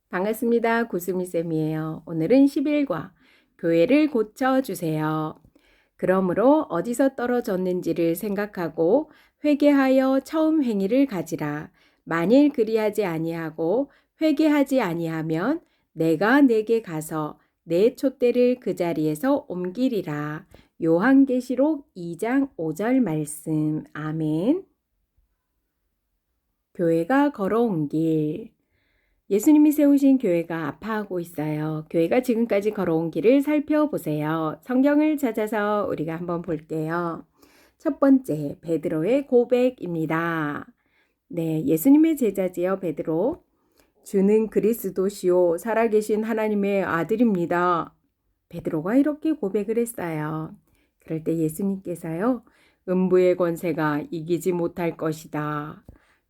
반갑습니다. 구수미쌤이에요. 오늘은 11과 교회를 고쳐주세요. 그러므로 어디서 떨어졌는지를 생각하고 회개하여 처음 행위를 가지라. 만일 그리하지 아니하고 회개하지 아니하면 내가 내게 가서 내 촛대를 그 자리에서 옮기리라. 요한계시록 2장 5절 말씀. 아멘. 교회가 걸어온 길. 예수님이 세우신 교회가 아파하고 있어요. 교회가 지금까지 걸어온 길을 살펴보세요. 성경을 찾아서 우리가 한번 볼게요. 첫 번째, 베드로의 고백입니다. 네, 예수님의 제자지요, 베드로. 주는 그리스도시요, 살아계신 하나님의 아들입니다. 베드로가 이렇게 고백을 했어요. 그럴 때 예수님께서요, 음부의 권세가 이기지 못할 것이다.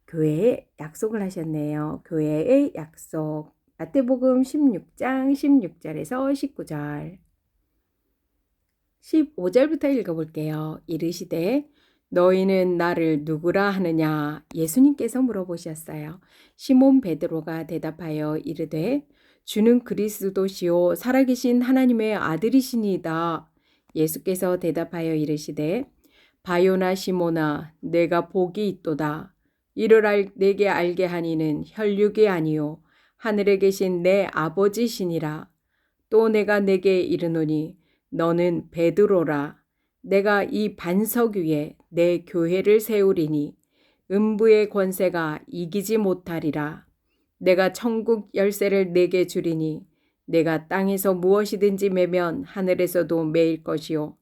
교회에 약속을 하셨네요. 교회의 약속. 마태복음 16장 16절에서 19절. 15절부터 읽어볼게요. 이르시되 너희는 나를 누구라 하느냐? 예수님께서 물어보셨어요. 시몬 베드로가 대답하여 이르되 주는 그리스도시요 살아계신 하나님의 아들이시니이다. 예수께서 대답하여 이르시되 바요나 시몬아 내가 복이 있도다. 이를 내게 알게 하니는 혈육이 아니요 하늘에 계신 내 아버지시니라. 또 내가 내게 이르노니 너는 베드로라. 내가 이 반석 위에 내 교회를 세우리니 음부의 권세가 이기지 못하리라. 내가 천국 열쇠를 내게 주리니 내가 땅에서 무엇이든지 매면 하늘에서도 매일 것이요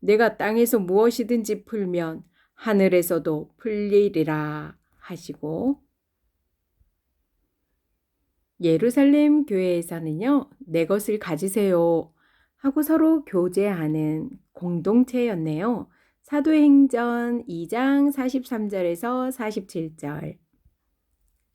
내가 땅에서 무엇이든지 풀면 하늘에서도 풀리리라 하시고, 예루살렘 교회에서는요, 내 것을 가지세요 하고 서로 교제하는 공동체였네요. 사도행전 2장 43절에서 47절.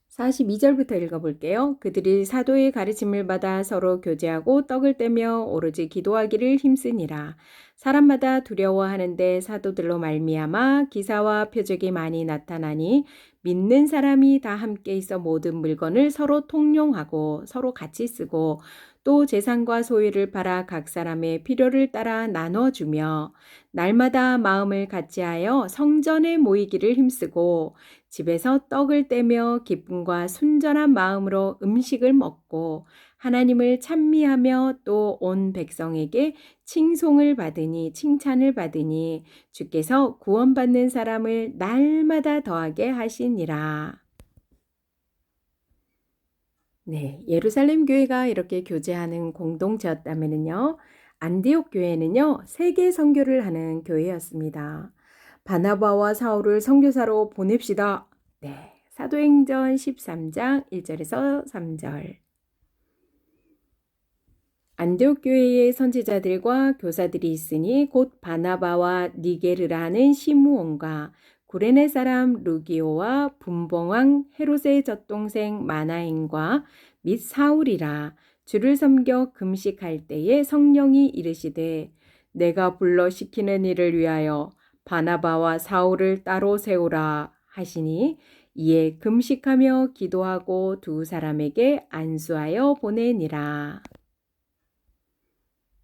42절부터 읽어볼게요. 그들이 사도의 가르침을 받아 서로 교제하고 떡을 떼며 오로지 기도하기를 힘쓰니라. 사람마다 두려워하는데 사도들로 말미암아 기사와 표적이 많이 나타나니 믿는 사람이 다 함께 있어 모든 물건을 서로 통용하고 서로 같이 쓰고 또 재산과 소유를 팔아 각 사람의 필요를 따라 나눠주며 날마다 마음을 같이하여 성전에 모이기를 힘쓰고 집에서 떡을 떼며 기쁨과 순전한 마음으로 음식을 먹고 하나님을 찬미하며 또 온 백성에게 칭송을 받으니 칭찬을 받으니 주께서 구원받는 사람을 날마다 더하게 하시니라. 네, 예루살렘 교회가 이렇게 교제하는 공동체였다면요. 안디옥 교회는요, 세계 선교를 하는 교회였습니다. 바나바와 사울을 선교사로 보냅시다. 네, 사도행전 13장 1절에서 3절. 안디옥 교회의 선지자들과 교사들이 있으니 곧 바나바와 니게르라는 시므온과 구레네 사람 루기오와 분봉왕 헤롯의 젖동생 마나행과 및 사울이라. 주를 섬겨 금식할 때에 성령이 이르시되 내가 불러 시키는 일을 위하여 바나바와 사울을 따로 세우라 하시니 이에 금식하며 기도하고 두 사람에게 안수하여 보내니라.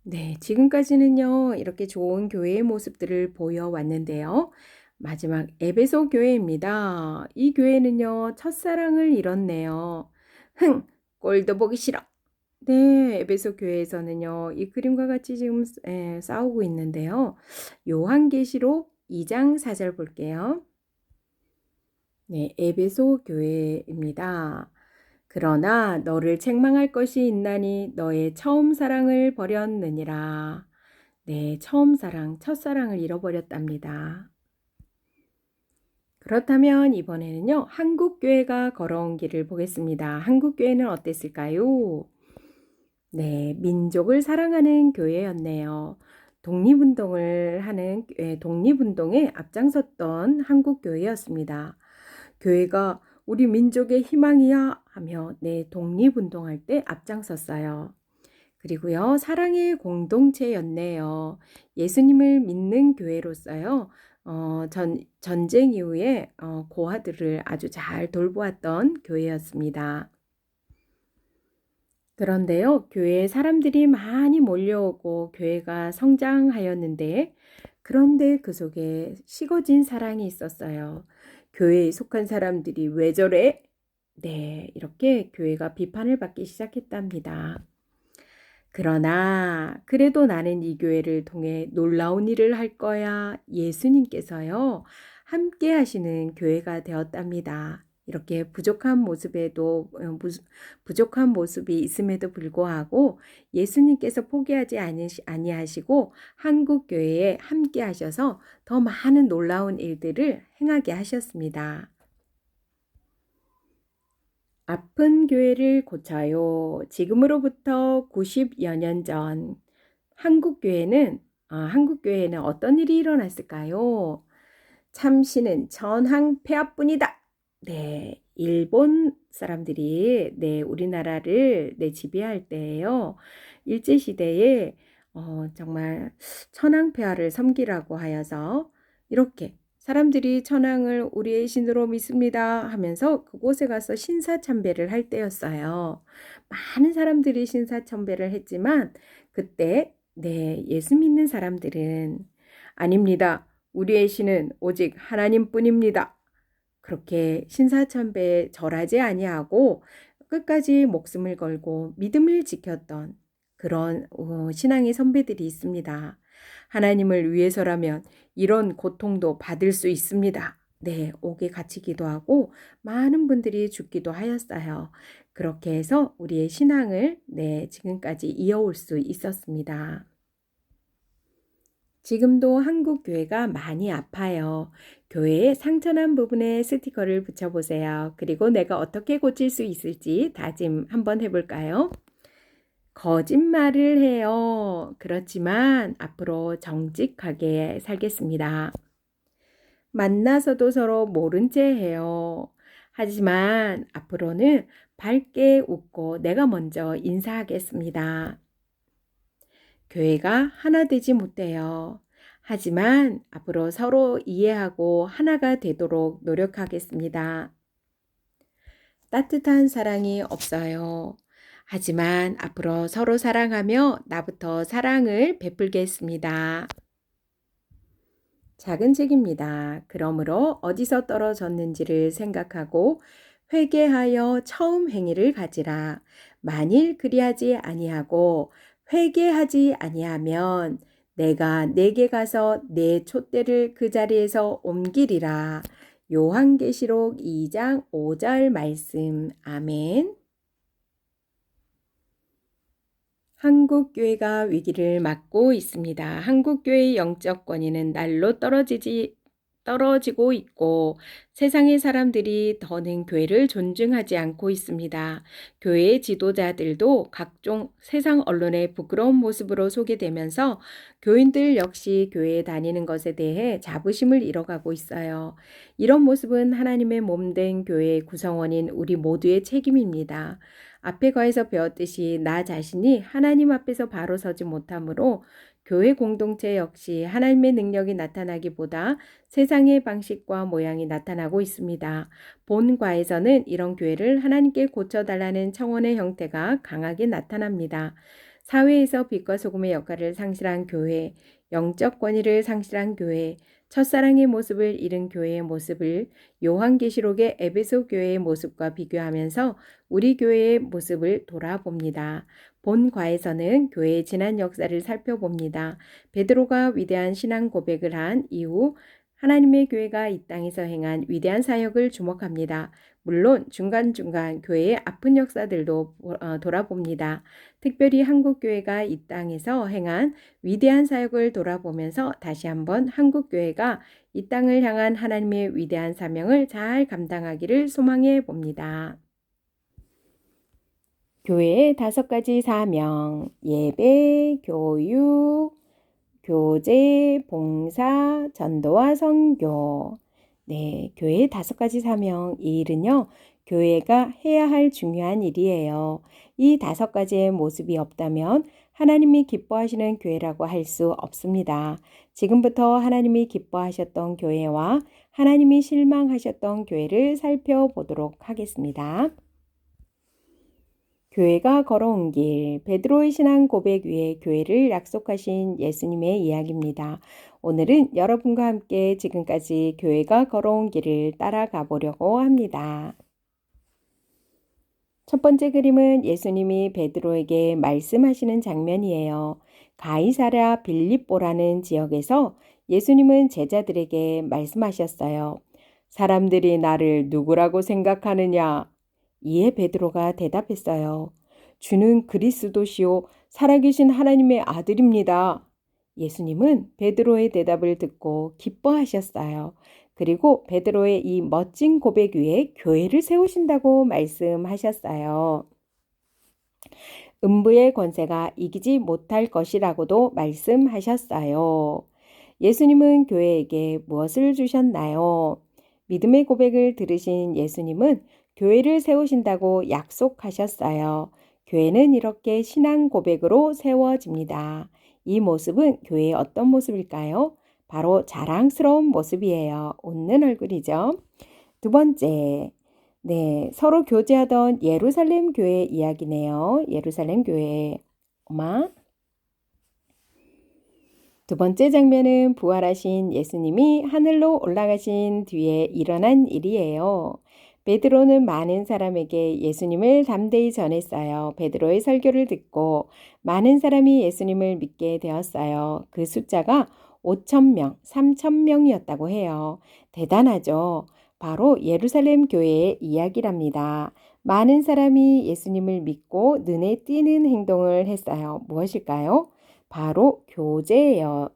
네, 지금까지는요, 이렇게 좋은 교회의 모습들을 보여왔는데요. 마지막 에베소 교회입니다. 이 교회는요, 첫사랑을 잃었네요. 꼴도 보기 싫어. 네, 에베소 교회에서는요, 이 그림과 같이 지금 싸우고 있는데요. 요한계시록 2장 4절 볼게요. 네, 에베소 교회입니다. 그러나 너를 책망할 것이 있나니 너의 처음 사랑을 버렸느니라. 네, 처음 사랑, 첫사랑을 잃어버렸답니다. 그렇다면 이번에는요, 한국교회가 걸어온 길을 보겠습니다. 한국교회는 어땠을까요? 네, 민족을 사랑하는 교회였네요. 독립운동을 하는, 독립운동에 앞장섰던 한국교회였습니다. 교회가 우리 민족의 희망이야 하며 독립운동할 때 앞장섰어요. 그리고요, 사랑의 공동체였네요. 예수님을 믿는 교회로서요, 전쟁 이후에 고아들을 아주 잘 돌보았던 교회였습니다. 그런데요, 교회에 사람들이 많이 몰려오고 교회가 성장하였는데, 그런데 그 속에 식어진 사랑이 있었어요. 교회에 속한 사람들이 왜 저래? 네, 이렇게 교회가 비판을 받기 시작했답니다. 그러나 그래도 나는 이 교회를 통해 놀라운 일을 할 거야. 예수님께서요, 함께 하시는 교회가 되었답니다. 이렇게 부족한 모습에도 부족한 모습이 있음에도 불구하고 예수님께서 포기하지 아니하시고 한국 교회에 함께 하셔서 더 많은 놀라운 일들을 행하게 하셨습니다. 아픈 교회를 고쳐요. 지금으로부터 90여 년 전 한국 교회에는 어떤 일이 일어났을까요? 참신은 전황 폐하뿐이다. 네, 일본 사람들이 우리나라를 지배할 때예요. 일제 시대에 정말 천황폐하를 섬기라고 하여서 이렇게 사람들이 천황을 우리의 신으로 믿습니다 하면서 그곳에 가서 신사참배를 할 때였어요. 많은 사람들이 신사참배를 했지만 그때 예수 믿는 사람들은 아닙니다. 우리의 신은 오직 하나님뿐입니다. 그렇게 신사참배에 절하지 아니하고 끝까지 목숨을 걸고 믿음을 지켰던 그런 신앙의 선배들이 있습니다. 하나님을 위해서라면 이런 고통도 받을 수 있습니다. 네, 옥에 갇히기도 하고 많은 분들이 죽기도 하였어요. 그렇게 해서 우리의 신앙을 지금까지 이어올 수 있었습니다. 지금도 한국 교회가 많이 아파요. 교회의 상처난 부분에 스티커를 붙여보세요. 그리고 내가 어떻게 고칠 수 있을지 다짐 한번 해볼까요? 거짓말을 해요. 그렇지만 앞으로 정직하게 살겠습니다. 만나서도 서로 모른 채 해요. 하지만 앞으로는 밝게 웃고 내가 먼저 인사하겠습니다. 교회가 하나 되지 못해요. 하지만 앞으로 서로 이해하고 하나가 되도록 노력하겠습니다. 따뜻한 사랑이 없어요. 하지만 앞으로 서로 사랑하며 나부터 사랑을 베풀겠습니다. 작은 책입니다. 그러므로 어디서 떨어졌는지를 생각하고 회개하여 처음 행위를 가지라. 만일 그리하지 아니하고 회개하지 아니하면 내가 내게 가서 내 촛대를 그 자리에서 옮기리라. 요한계시록 2장 5절 말씀. 아멘. 한국교회가 위기를 맞고 있습니다. 한국교회의 영적 권위는 날로 떨어지고 있고 세상의 사람들이 더는 교회를 존중하지 않고 있습니다. 교회의 지도자들도 각종 세상 언론의 부끄러운 모습으로 소개되면서 교인들 역시 교회에 다니는 것에 대해 자부심을 잃어가고 있어요. 이런 모습은 하나님의 몸된 교회의 구성원인 우리 모두의 책임입니다. 앞에 과에서 배웠듯이 나 자신이 하나님 앞에서 바로 서지 못하므로 교회 공동체 역시 하나님의 능력이 나타나기보다 세상의 방식과 모양이 나타나고 있습니다. 본 과에서는 이런 교회를 하나님께 고쳐달라는 청원의 형태가 강하게 나타납니다. 사회에서 빛과 소금의 역할을 상실한 교회, 영적 권위를 상실한 교회, 첫사랑의 모습을 잃은 교회의 모습을 요한계시록의 에베소 교회의 모습과 비교하면서 우리 교회의 모습을 돌아봅니다. 본 과에서는 교회의 지난 역사를 살펴봅니다. 베드로가 위대한 신앙 고백을 한 이후 하나님의 교회가 이 땅에서 행한 위대한 사역을 주목합니다. 물론 중간중간 교회의 아픈 역사들도 돌아봅니다. 특별히 한국교회가 이 땅에서 행한 위대한 사역을 돌아보면서 다시 한번 한국교회가 이 땅을 향한 하나님의 위대한 사명을 잘 감당하기를 소망해 봅니다. 교회의 5가지 사명, 예배, 교육, 교제, 봉사, 전도와 선교. 교회의 5가지 사명, 이 일은요, 교회가 해야 할 중요한 일이에요. 이 5가지의 모습이 없다면 하나님이 기뻐하시는 교회라고 할 수 없습니다. 지금부터 하나님이 기뻐하셨던 교회와 하나님이 실망하셨던 교회를 살펴보도록 하겠습니다. 교회가 걸어온 길, 베드로의 신앙 고백 위에 교회를 약속하신 예수님의 이야기입니다. 오늘은 여러분과 함께 지금까지 교회가 걸어온 길을 따라가 보려고 합니다. 첫 번째 그림은 예수님이 베드로에게 말씀하시는 장면이에요. 가이사랴 빌립보라는 지역에서 예수님은 제자들에게 말씀하셨어요. 사람들이 나를 누구라고 생각하느냐? 이에 베드로가 대답했어요. 주는 그리스도시요 살아계신 하나님의 아들입니다. 예수님은 베드로의 대답을 듣고 기뻐하셨어요. 그리고 베드로의 이 멋진 고백 위에 교회를 세우신다고 말씀하셨어요. 음부의 권세가 이기지 못할 것이라고도 말씀하셨어요. 예수님은 교회에게 무엇을 주셨나요? 믿음의 고백을 들으신 예수님은 교회를 세우신다고 약속하셨어요. 교회는 이렇게 신앙 고백으로 세워집니다. 이 모습은 교회의 어떤 모습일까요? 바로 자랑스러운 모습이에요. 웃는 얼굴이죠. 두 번째, 서로 교제하던 예루살렘 교회 이야기네요. 예루살렘 교회. 두 번째 장면은 부활하신 예수님이 하늘로 올라가신 뒤에 일어난 일이에요. 베드로는 많은 사람에게 예수님을 담대히 전했어요. 베드로의 설교를 듣고 많은 사람이 예수님을 믿게 되었어요. 그 숫자가 5,000명, 3,000명이었다고 해요. 대단하죠? 바로 예루살렘 교회의 이야기랍니다. 많은 사람이 예수님을 믿고 눈에 띄는 행동을 했어요. 무엇일까요? 바로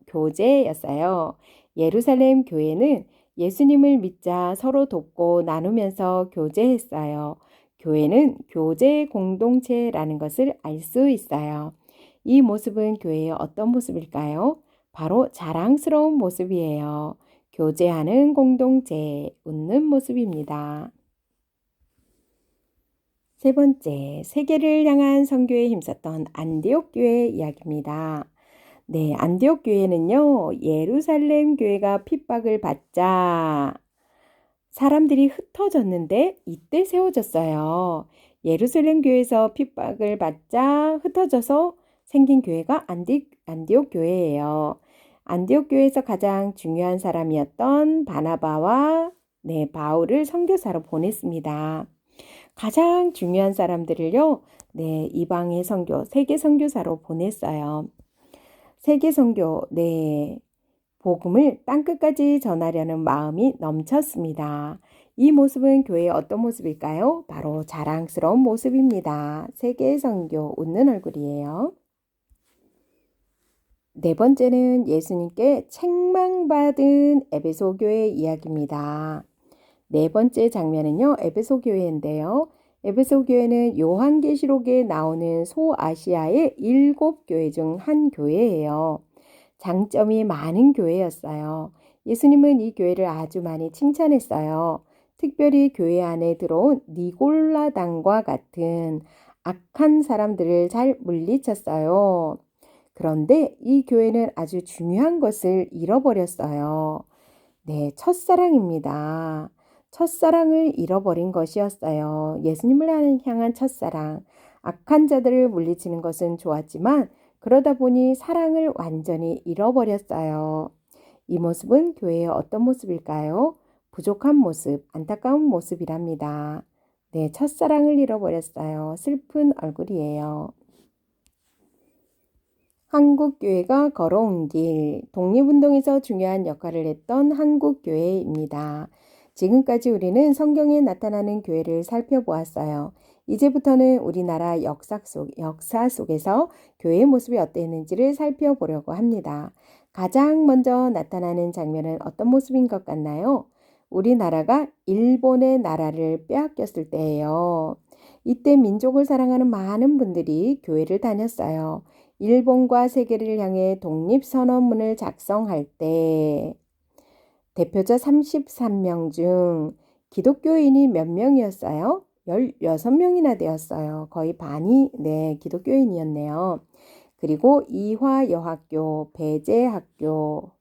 교제였어요. 예루살렘 교회는 예수님을 믿자 서로 돕고 나누면서 교제했어요. 교회는 교제 공동체라는 것을 알 수 있어요. 이 모습은 교회의 어떤 모습일까요? 바로 자랑스러운 모습이에요. 교제하는 공동체, 웃는 모습입니다. 세 번째, 세계를 향한 선교에 힘썼던 안디옥 교회 이야기입니다. 안디옥 교회는요, 예루살렘 교회가 핍박을 받자 사람들이 흩어졌는데 이때 세워졌어요. 예루살렘 교회에서 핍박을 받자 흩어져서 생긴 교회가 안디옥 교회예요. 안디옥 교회에서 가장 중요한 사람이었던 바나바와 바울을 선교사로 보냈습니다. 가장 중요한 사람들을요, 이방의 선교, 세계 선교사로 보냈어요. 세계 선교, 복음을 땅끝까지 전하려는 마음이 넘쳤습니다. 이 모습은 교회의 어떤 모습일까요? 바로 자랑스러운 모습입니다. 세계 선교, 웃는 얼굴이에요. 네 번째는 예수님께 책망받은 에베소 교회 이야기입니다. 네 번째 장면은요, 에베소 교회인데요. 에베소 교회는 요한계시록에 나오는 소아시아의 7교회 중 한 교회예요. 장점이 많은 교회였어요. 예수님은 이 교회를 아주 많이 칭찬했어요. 특별히 교회 안에 들어온 니골라당과 같은 악한 사람들을 잘 물리쳤어요. 그런데 이 교회는 아주 중요한 것을 잃어버렸어요. 첫사랑입니다. 첫사랑을 잃어버린 것이었어요. 예수님을 향한 첫사랑. 악한 자들을 물리치는 것은 좋았지만 그러다 보니 사랑을 완전히 잃어버렸어요. 이 모습은 교회의 어떤 모습일까요? 부족한 모습, 안타까운 모습이랍니다. 첫사랑을 잃어버렸어요. 슬픈 얼굴이에요. 한국교회가 걸어온 길, 독립운동에서 중요한 역할을 했던 한국교회입니다. 지금까지 우리는 성경에 나타나는 교회를 살펴보았어요. 이제부터는 우리나라 역사 속에서 교회의 모습이 어땠는지를 살펴보려고 합니다. 가장 먼저 나타나는 장면은 어떤 모습인 것 같나요? 우리나라가 일본의 나라를 빼앗겼을 때예요. 이때 민족을 사랑하는 많은 분들이 교회를 다녔어요. 일본과 세계를 향해 독립선언문을 작성할 때 대표자 33명 중 기독교인이 몇 명이었어요? 16명이나 되었어요. 거의 반이 기독교인이었네요. 그리고 이화여학교, 배재학교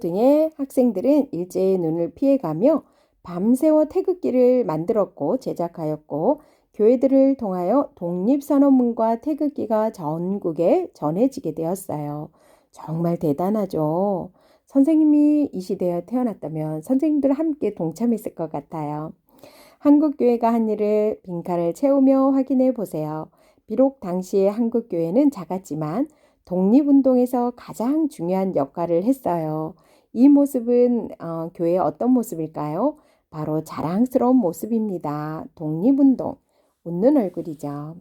등의 학생들은 일제의 눈을 피해가며 밤새워 태극기를 만들었고 제작하였고 교회들을 통하여 독립선언문과 태극기가 전국에 전해지게 되었어요. 정말 대단하죠. 선생님이 이 시대에 태어났다면 선생님들 함께 동참했을 것 같아요. 한국교회가 한 일을 빈칸을 채우며 확인해 보세요. 비록 당시의 한국교회는 작았지만 독립운동에서 가장 중요한 역할을 했어요. 이 모습은 교회의 어떤 모습일까요? 바로 자랑스러운 모습입니다. 독립운동, 웃는 얼굴이죠.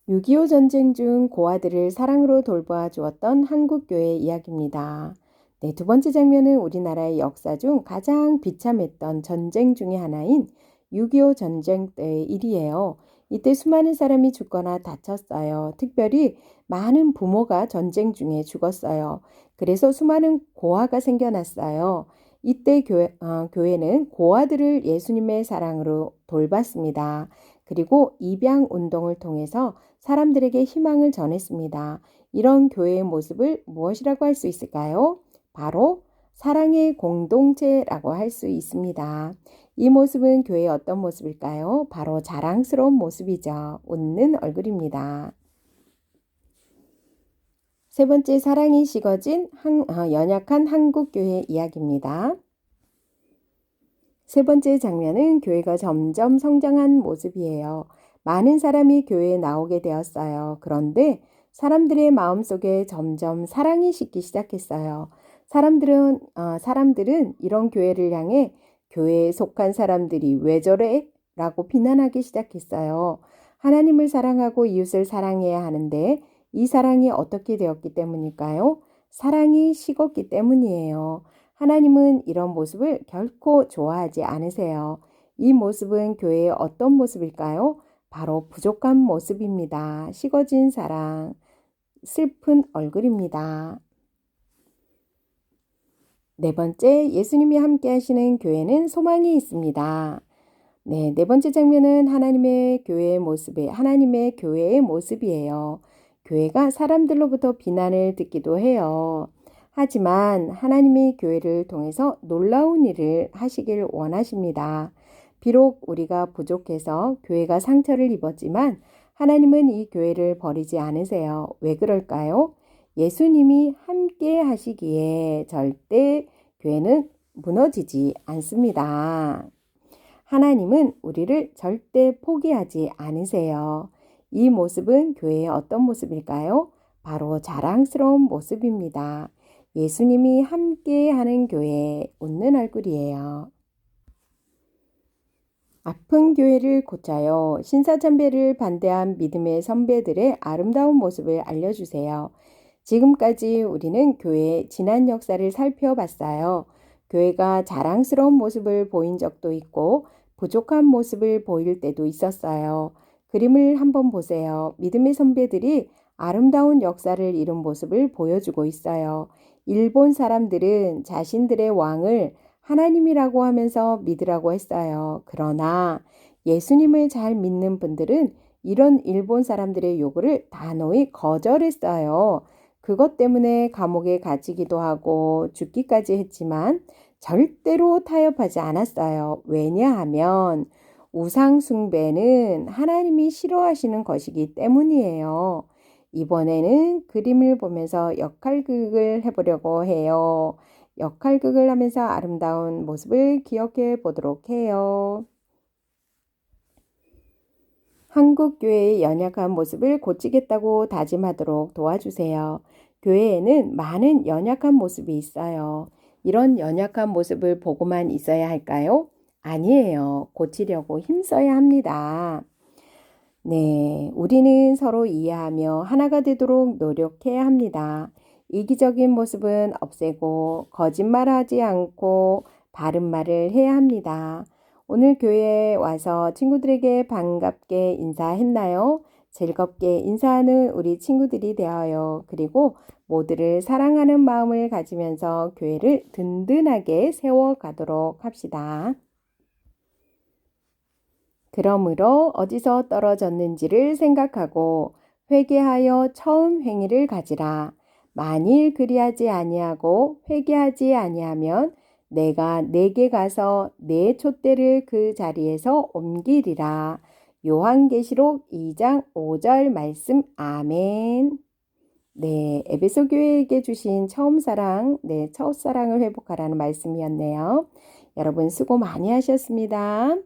6.25 전쟁 중 고아들을 사랑으로 돌보아 주었던 한국교회 이야기입니다. 네, 두 번째 장면은 우리나라의 역사 중 가장 비참했던 전쟁 중의 하나인 6.25 전쟁 때의 일이에요. 이때 수많은 사람이 죽거나 다쳤어요. 특별히 많은 부모가 전쟁 중에 죽었어요. 그래서 수많은 고아가 생겨났어요. 이때 교회는 고아들을 예수님의 사랑으로 돌봤습니다. 그리고 입양 운동을 통해서 사람들에게 희망을 전했습니다. 이런 교회의 모습을 무엇이라고 할 수 있을까요? 바로 사랑의 공동체라고 할 수 있습니다. 이 모습은 교회의 어떤 모습일까요? 바로 자랑스러운 모습이죠. 웃는 얼굴입니다. 세 번째, 사랑이 식어진 연약한 한국교회 이야기입니다. 세 번째 장면은 교회가 점점 성장한 모습이에요. 많은 사람이 교회에 나오게 되었어요. 그런데 사람들의 마음속에 점점 사랑이 식기 시작했어요. 사람들은 이런 교회를 향해 교회에 속한 사람들이 왜 저래? 라고 비난하기 시작했어요. 하나님을 사랑하고 이웃을 사랑해야 하는데 이 사랑이 어떻게 되었기 때문일까요? 사랑이 식었기 때문이에요. 하나님은 이런 모습을 결코 좋아하지 않으세요. 이 모습은 교회의 어떤 모습일까요? 바로 부족한 모습입니다. 식어진 사랑, 슬픈 얼굴입니다. 네 번째, 예수님이 함께 하시는 교회는 소망이 있습니다. 네 번째 장면은 하나님의 교회의 모습이에요. 교회가 사람들로부터 비난을 듣기도 해요. 하지만 하나님이 교회를 통해서 놀라운 일을 하시길 원하십니다. 비록 우리가 부족해서 교회가 상처를 입었지만 하나님은 이 교회를 버리지 않으세요. 왜 그럴까요? 예수님이 함께 하시기에 절대 교회는 무너지지 않습니다. 하나님은 우리를 절대 포기하지 않으세요. 이 모습은 교회의 어떤 모습일까요? 바로 자랑스러운 모습입니다. 예수님이 함께 하는 교회, 웃는 얼굴이에요. 아픈 교회를 고쳐요. 신사참배를 반대한 믿음의 선배들의 아름다운 모습을 알려주세요. 지금까지 우리는 교회의 지난 역사를 살펴봤어요. 교회가 자랑스러운 모습을 보인 적도 있고 부족한 모습을 보일 때도 있었어요. 그림을 한번 보세요. 믿음의 선배들이 아름다운 역사를 이룬 모습을 보여주고 있어요. 일본 사람들은 자신들의 왕을 하나님이라고 하면서 믿으라고 했어요. 그러나 예수님을 잘 믿는 분들은 이런 일본 사람들의 요구를 단호히 거절했어요. 그것 때문에 감옥에 갇히기도 하고 죽기까지 했지만 절대로 타협하지 않았어요. 왜냐하면 우상 숭배는 하나님이 싫어하시는 것이기 때문이에요. 이번에는 그림을 보면서 역할극을 해보려고 해요. 역할극을 하면서 아름다운 모습을 기억해 보도록 해요. 한국교회의 연약한 모습을 고치겠다고 다짐하도록 도와주세요. 교회에는 많은 연약한 모습이 있어요. 이런 연약한 모습을 보고만 있어야 할까요? 아니에요. 고치려고 힘써야 합니다. 네, 우리는 서로 이해하며 하나가 되도록 노력해야 합니다. 이기적인 모습은 없애고 거짓말하지 않고 바른 말을 해야 합니다. 오늘 교회에 와서 친구들에게 반갑게 인사했나요? 즐겁게 인사하는 우리 친구들이 되어요. 그리고 모두를 사랑하는 마음을 가지면서 교회를 든든하게 세워가도록 합시다. 그러므로 어디서 떨어졌는지를 생각하고 회개하여 처음 행위를 가지라. 만일 그리하지 아니하고 회개하지 아니하면 내가 내게 가서 내 촛대를 그 자리에서 옮기리라. 요한계시록 2장 5절 말씀. 아멘. 네, 에베소 교회에게 주신 처음 사랑, 첫사랑을 회복하라는 말씀이었네요. 여러분 수고 많이 하셨습니다.